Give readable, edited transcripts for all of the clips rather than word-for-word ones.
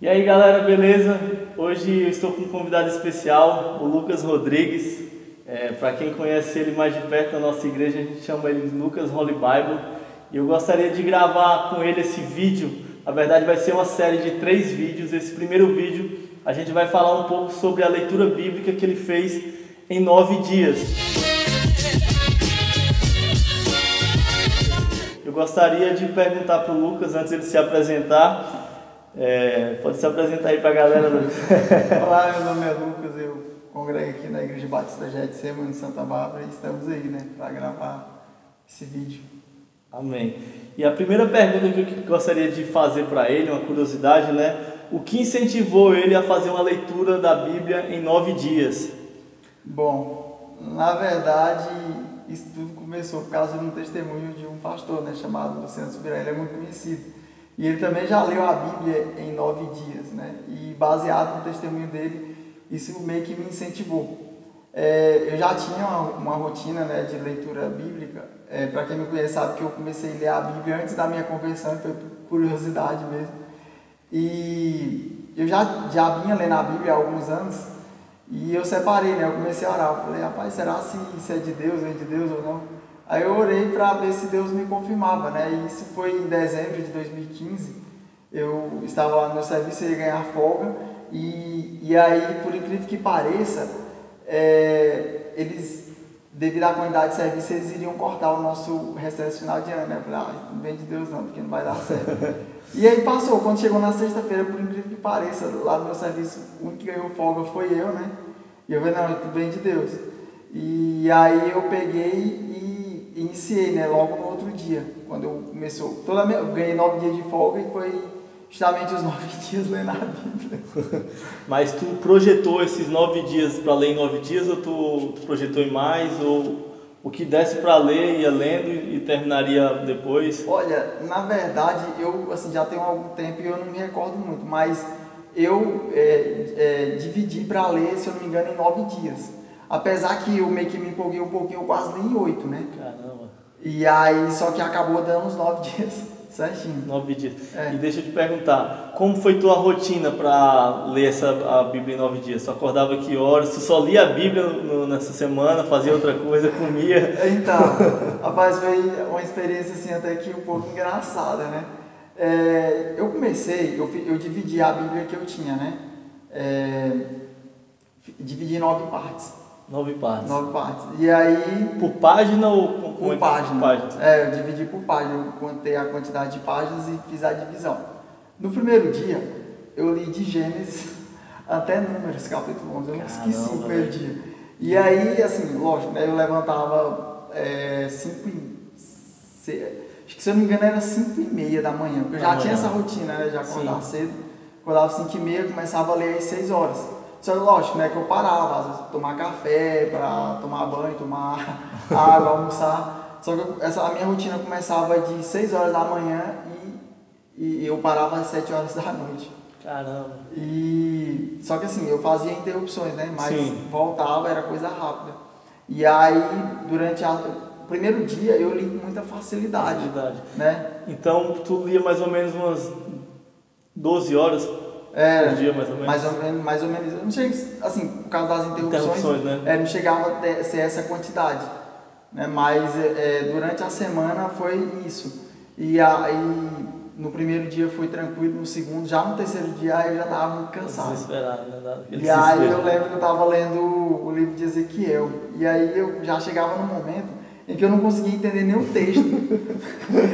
E aí galera, beleza? Hoje eu estou com um convidado especial, o Lucas Rodrigues. Para quem conhece ele mais de perto na nossa igreja, a gente chama ele de Lucas Holy Bible. E eu gostaria de gravar com ele esse vídeo. Na verdade vai ser uma série de 3 vídeos. Esse primeiro vídeo a gente vai falar um pouco sobre a leitura bíblica que ele fez em 9 dias. Eu gostaria de perguntar para o Lucas, antes de ele se apresentar, pode se apresentar aí para a galera, Lucas. Olá, meu nome é Lucas, eu congrego aqui na Igreja Batista Getsemane em Santa Bárbara e estamos aí, para gravar esse vídeo. Amém. E a primeira pergunta que eu gostaria de fazer para ele, uma curiosidade, o que incentivou ele a fazer uma leitura da Bíblia em 9 dias? Bom, na verdade, isso tudo começou por causa de um testemunho de um pastor, chamado Luciano Subirá. Ele é muito conhecido. E ele também já leu a Bíblia em 9 dias, E baseado no testemunho dele, isso meio que me incentivou. Eu já tinha uma rotina, de leitura bíblica. Para quem me conhece sabe que eu comecei a ler a Bíblia antes da minha conversão, foi por curiosidade mesmo. E eu já vinha lendo a Bíblia há alguns anos, e eu separei, eu comecei a orar. Eu falei, rapaz, será se isso é de Deus, vem de Deus ou não? Aí eu orei para ver se Deus me confirmava, E isso foi em dezembro de 2015. Eu estava lá no meu serviço, eu ia ganhar folga. E aí, por incrível que pareça, eles, devido à quantidade de serviço, eles iriam cortar o nosso restante final de ano, Eu falei, isso não vem de Deus não, porque não vai dar certo. E aí passou, quando chegou na sexta-feira, por incrível que pareça, lá no meu serviço, o único que ganhou folga foi eu, E eu falei, não, isso vem de Deus. E aí eu peguei e iniciei, logo no outro dia, quando eu começou. Eu ganhei 9 dias de folga e foi justamente os 9 dias lendo a Bíblia. Mas tu projetou esses 9 dias para ler em 9 dias ou tu projetou em mais? Ou o que desse para ler ia lendo e terminaria depois? Olha, na verdade, eu já tenho algum tempo e eu não me recordo muito, mas eu dividi para ler, se eu não me engano, em 9 dias. Apesar que eu meio que me empolguei um pouquinho, eu quase li em 8, Caramba. E aí, só que acabou dando uns 9 dias, certinho. 9 dias. E deixa eu te perguntar, como foi tua rotina para ler a Bíblia em 9 dias? Tu acordava que horas? Tu só lia a Bíblia nessa semana, fazia outra coisa, comia? Então, rapaz, foi uma experiência assim até que um pouco engraçada, Eu comecei, eu dividi a Bíblia que eu tinha, dividi em 9 partes. 9 partes. 9 partes. E aí... Por página ou por página? Página. Eu dividi por página. Eu contei a quantidade de páginas e fiz a divisão. No primeiro dia, eu li de Gênesis até Números, capítulo 11. Eu não esqueci o primeiro dia. E aí, assim, lógico, eu levantava 5 acho que, se eu não me engano, era 5h30 da manhã. Porque eu já tinha essa rotina, já acordava cedo. Acordava 5h30, começava a ler às 6 horas. Só que lógico, que eu parava, às vezes tomar café, para tomar banho, tomar água, almoçar. Só que a minha rotina começava de 6 horas da manhã e eu parava às 7 horas da noite. Caramba. Só que assim, eu fazia interrupções, Mas voltava, era coisa rápida. E aí, durante o primeiro dia, eu li com muita facilidade. Então, tu lia mais ou menos umas 12 horas por dia, mais ou menos? Mais ou menos. Eu não sei, assim, por causa das interrupções, não chegava a ser essa quantidade. Mas durante a semana foi isso. E aí, no primeiro dia foi tranquilo, no segundo, já no terceiro dia eu já estava muito cansado. Desesperado, E aí eu lembro que eu estava lendo o livro de Ezequiel. E aí eu já chegava num momento em que eu não conseguia entender nenhum texto.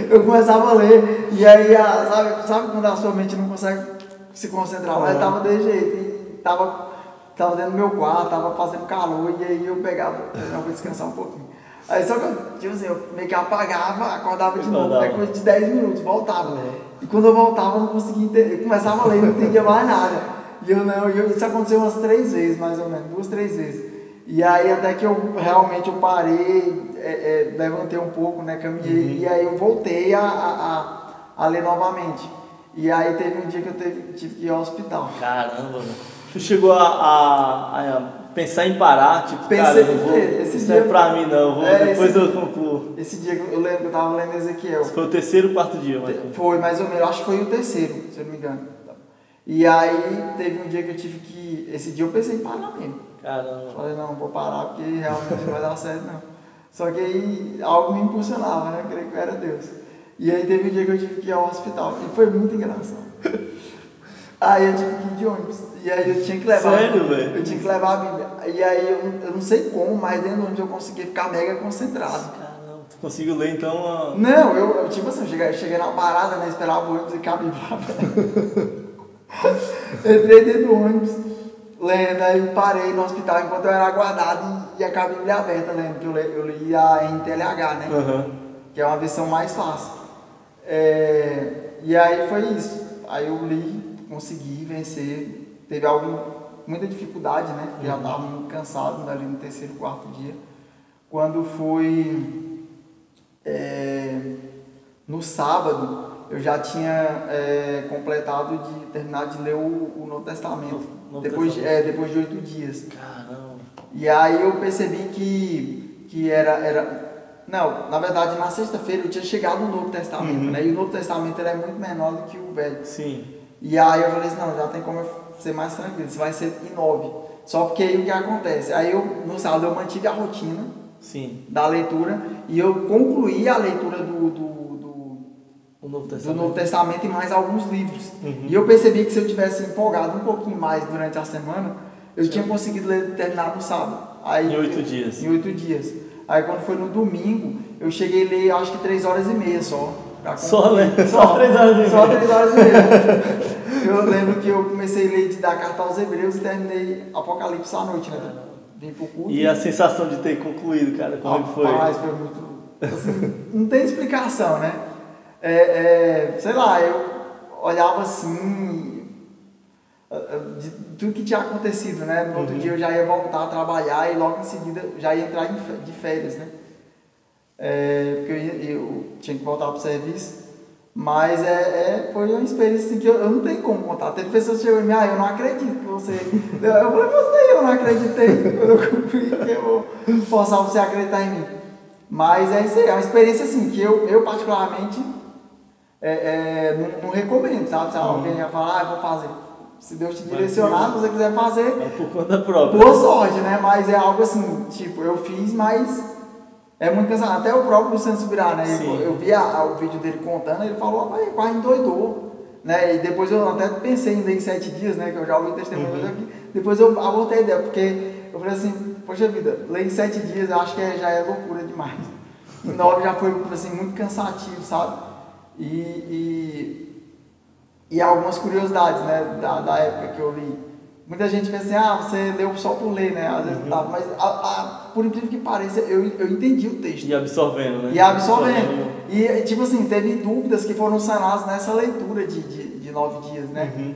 Eu começava a ler, e aí, sabe quando a sua mente não consegue se concentrar, mas eu tava desse jeito, e tava dentro do meu quarto, tava fazendo calor, e aí eu pegava, eu vou descansar um pouquinho. Aí só que eu meio que apagava, acordava de novo, coisa de 10 minutos, voltava. E quando eu voltava, eu não conseguia entender, eu começava a ler, não entendia mais nada. E isso aconteceu umas 3 vezes, mais ou menos, 2, 3 vezes. E aí até que eu realmente parei, levantei um pouco, caminhei, e aí eu voltei a ler novamente. E aí teve um dia que eu tive que ir ao hospital. Caramba, velho. Tu chegou a pensar em parar, tipo, Pensei, cara, esse isso dia, não é pra mim não, depois eu concluo. Esse dia eu lembro que eu tava lendo Ezequiel. Esse foi o 3º ou 4º dia? Foi mais ou menos, acho que foi o 3º, se eu não me engano. E aí teve um dia que eu tive que... Esse dia eu pensei em parar mesmo. Caramba. Falei, não, vou parar porque realmente não vai dar certo não. Só que aí algo me impulsionava, né? Eu creio que era Deus. E aí teve um dia que eu tive que ir ao hospital. E foi muito engraçado. Aí eu tive que ir de ônibus. E aí eu tinha que levar... Sério, velho? Eu tinha que levar a Bíblia. E aí eu não sei como, mas dentro do ônibus eu consegui ficar mega concentrado. Caramba, tu conseguiu ler então a... Não, eu tipo assim, eu cheguei na parada, né? Esperava o ônibus e com a Bíblia aberta. Entrei dentro do ônibus, lendo, aí parei no hospital enquanto eu era aguardado e a Bíblia aberta, lendo, que eu li a NTLH, né? Uhum. Que é uma versão mais fácil. E aí foi isso. Aí eu li, consegui vencer. Teve muita dificuldade, né? Porque já estava muito cansado ali no terceiro, quarto dia. Quando foi no sábado, eu já tinha terminado de ler o Novo Testamento. Depois de 8 dias. Caramba. E aí eu percebi que era... Não, na verdade, na sexta-feira eu tinha chegado no Novo Testamento, né? E o Novo Testamento ele é muito menor do que o Velho. Sim. E aí eu falei assim, não, já tem como eu ser mais tranquilo, isso vai ser em 9. Só porque aí o que acontece? Aí no sábado eu mantive a rotina da leitura e eu concluí a leitura do Novo Testamento e mais alguns livros. E eu percebi que se eu tivesse empolgado um pouquinho mais durante a semana, eu tinha conseguido terminar no sábado. Aí, em 8 dias. Em 8 dias. Aí quando foi no domingo, eu cheguei a ler acho que 3 horas e meia só. Só 3 horas e meia. Só 3 horas e meia. Eu lembro que eu comecei a ler da carta aos Hebreus e terminei Apocalipse à noite, né? Vim pro culto. E a sensação de ter concluído, cara, como é que foi? Rapaz, foi muito... Assim, não tem explicação, né? Sei lá, eu olhava assim... de tudo que tinha acontecido, né? No outro dia eu já ia voltar a trabalhar e logo em seguida já ia entrar de férias, né? Porque eu tinha que voltar para o serviço. Mas foi uma experiência assim, que eu não tenho como contar. Teve pessoas que chegam e me eu não acredito que você... Eu falei, você, eu não acreditei. Quando eu concluí que eu vou forçar você a acreditar em mim. Mas é isso aí, é uma experiência assim, que eu particularmente não recomendo, sabe? Se alguém ia falar, vou fazer. Se Deus te direcionar, se você quiser fazer... É por conta própria. Boa sorte, né? Mas é algo assim, tipo, eu fiz, mas... É muito cansado. Até o próprio Luciano Subirá, né? Eu vi o vídeo dele contando, ele falou, quase endoidou. Né? E depois eu até pensei em ler em 7 dias, né? Que eu já ouvi testemunho aqui. Depois eu abortei a ideia, porque eu falei assim, poxa vida, ler em 7 dias eu acho que já é loucura demais. Em 9 já foi assim, muito cansativo, sabe? E algumas curiosidades, né? Da época que eu li. Muita gente pensa assim, você leu só por ler, né? Às vezes, mas por incrível que pareça, eu entendi o texto. E absorvendo, né? E absorvendo. E, tipo assim, teve dúvidas que foram sanadas nessa leitura de 9 dias, né?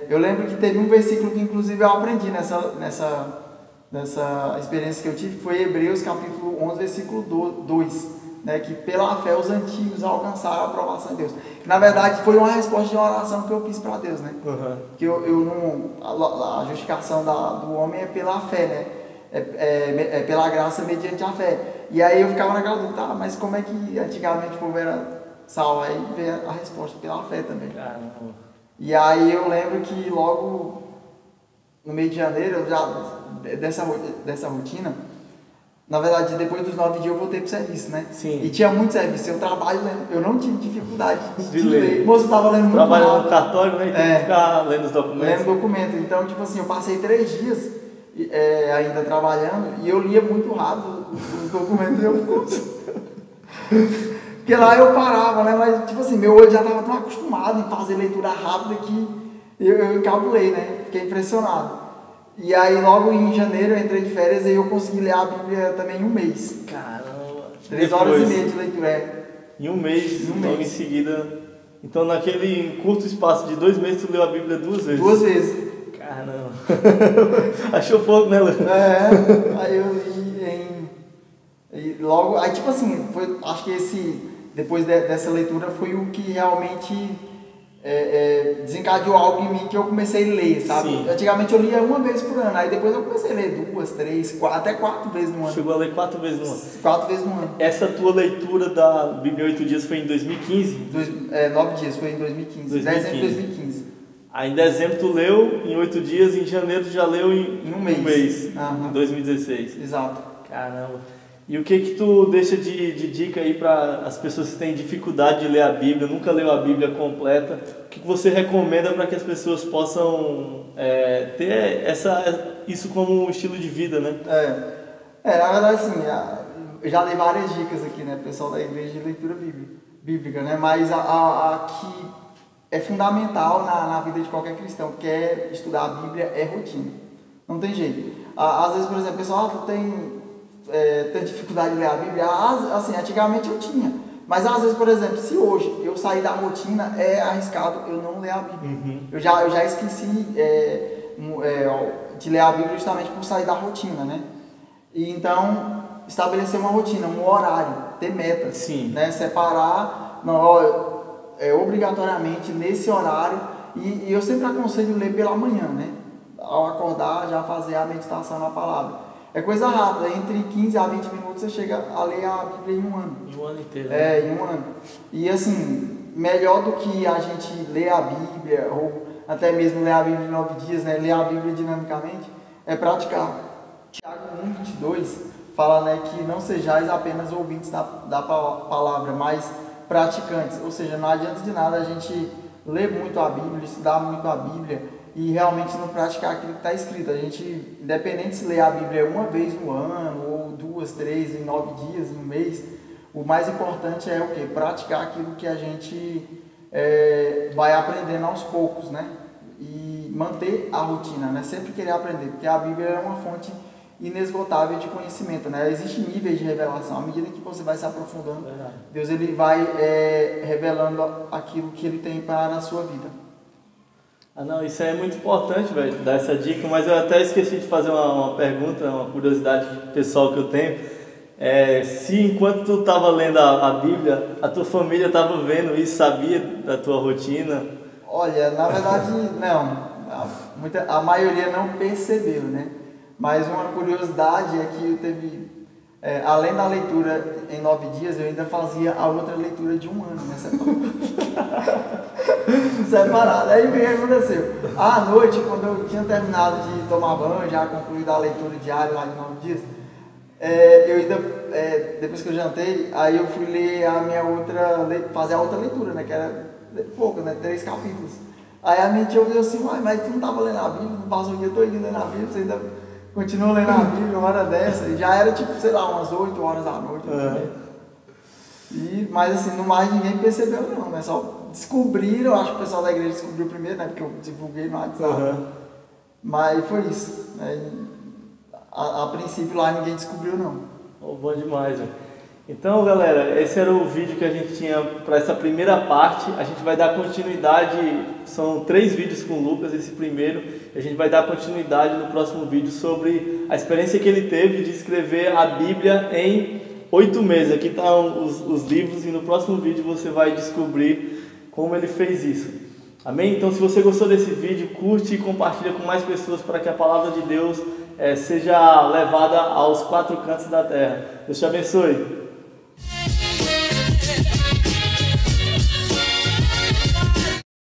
Eu lembro que teve um versículo que, inclusive, eu aprendi nessa experiência que eu tive, que foi Hebreus, capítulo 11, versículo 2. Né, que pela fé os antigos alcançaram a aprovação de Deus. Que, na verdade, foi uma resposta de uma oração que eu fiz para Deus, né? Que eu não... A justificação do homem é pela fé, né? É pela graça mediante a fé. E aí eu ficava naquela dúvida, mas como é que antigamente o povo era salvo? Aí veio a resposta pela fé também. Caramba. E aí eu lembro que logo no mês de janeiro, dessa rotina, na verdade, depois dos 9 dias eu voltei pro serviço, né? Sim. E tinha muito serviço. Eu trabalho lendo. Eu não tive dificuldade de ler. O moço estava lendo muito rápido. Trabalhando no cartório, né? E tem que ficar lendo os documentos. Lendo documento. Então, tipo assim, eu passei 3 dias ainda trabalhando e eu lia muito rápido os documentos. Porque lá eu parava, né? Mas, tipo assim, meu olho já estava tão acostumado em fazer leitura rápida que eu encabulei, né? Fiquei impressionado. E aí, logo em janeiro, eu entrei de férias e eu consegui ler a Bíblia também em um mês. Caramba! 3 horas e meia de leitura, Em um mês, logo em seguida... Então, naquele curto espaço de 2 meses, tu leu a Bíblia 2 vezes? 2 vezes. Caramba! Achou pouco, né, Léo? Aí eu li e logo... Aí, tipo assim, acho que depois dessa leitura foi o que realmente... desencadeou algo em mim que eu comecei a ler, sabe? Sim. Antigamente eu lia 1 vez por ano, aí depois eu comecei a ler 2, 3, 4, até 4 vezes no ano. Chegou a ler 4 vezes no ano? 4 vezes no ano. Essa tua leitura da Bíblia em 8 dias foi em 2015? 9 dias, foi em 2015. Dezembro de 2015. Aí em dezembro tu leu em 8 dias, em janeiro tu já leu em um mês. Em 2016. Exato. Caramba. E o que tu deixa de dica aí para as pessoas que têm dificuldade de ler a Bíblia, nunca leu a Bíblia completa? O que você recomenda para que as pessoas possam ter isso como um estilo de vida, né? Na verdade, assim, eu já dei várias dicas aqui, né, pessoal da igreja de leitura bíblica, né? Mas a que é fundamental na vida de qualquer cristão que quer estudar a Bíblia é rotina. Não tem jeito. Às vezes, por exemplo, pessoal, tu tem dificuldade de ler a Bíblia. Assim, antigamente eu tinha. Mas às vezes, por exemplo, se hoje eu sair da rotina, é arriscado eu não ler a Bíblia. Uhum. Eu já esqueci de ler a Bíblia justamente por sair da rotina, né? E então, estabelecer uma rotina, um horário, ter metas. Sim. Né? Separar, obrigatoriamente nesse horário. E eu sempre aconselho ler pela manhã, né? Ao acordar, já fazer a meditação na palavra. É coisa rápida, entre 15 a 20 minutos você chega a ler a Bíblia em um ano. Em um ano inteiro. Em um ano. E assim, melhor do que a gente ler a Bíblia, ou até mesmo ler a Bíblia em 9 dias, né? Ler a Bíblia dinamicamente, é praticar. Tiago 1:22 fala, né, que não sejais apenas ouvintes da palavra, mas praticantes. Ou seja, não adianta de nada a gente ler muito a Bíblia, estudar muito a Bíblia, e realmente não praticar aquilo que está escrito. A gente, independente se ler a Bíblia uma vez no ano, ou 2, 3, em 9 dias, em um mês, o mais importante é o quê? Praticar aquilo que a gente vai aprendendo aos poucos, né? E manter a rotina, né? Sempre querer aprender, porque a Bíblia é uma fonte inesgotável de conhecimento, né? Existem níveis de revelação. À medida que você vai se aprofundando, Deus ele vai revelando aquilo que ele tem para a sua vida. Não, isso é muito importante, velho, dar essa dica, mas eu até esqueci de fazer uma pergunta, uma curiosidade pessoal que eu tenho. Se enquanto tu estava lendo a Bíblia, a tua família estava vendo isso, sabia da tua rotina? Olha, na verdade, não. A maioria não percebeu, né? Mas uma curiosidade é que eu teve, além da leitura em 9 dias, eu ainda fazia a outra leitura de um ano, né? Separado. Aí o que aconteceu? À noite, quando eu tinha terminado de tomar banho, já concluído a leitura diária lá de 9 dias, eu ainda, depois que eu jantei, aí eu fui ler fazer a outra leitura, né? Que era pouco, né? 3 capítulos. Aí a minha tia ouviu assim, mas tu não estava lendo a Bíblia, não passou o dia todo lendo a Bíblia, você ainda continua lendo a Bíblia uma hora dessa, e já era tipo, sei lá, umas 8 horas da noite. Mas assim, no mais ninguém percebeu não, né? Só descobriram, acho que o pessoal da igreja descobriu primeiro, né? Porque eu divulguei no WhatsApp. Mas foi isso. Né? A princípio lá ninguém descobriu não. Bom demais, velho. Então, galera, esse era o vídeo que a gente tinha para essa primeira parte. A gente vai dar continuidade, são 3 vídeos com o Lucas, esse primeiro. A gente vai dar continuidade no próximo vídeo sobre a experiência que ele teve de escrever a Bíblia em 8 meses. Aqui estão os livros e no próximo vídeo você vai descobrir como ele fez isso. Amém? Então, se você gostou desse vídeo, curte e compartilha com mais pessoas para que a palavra de Deus seja levada aos 4 cantos da terra. Deus te abençoe.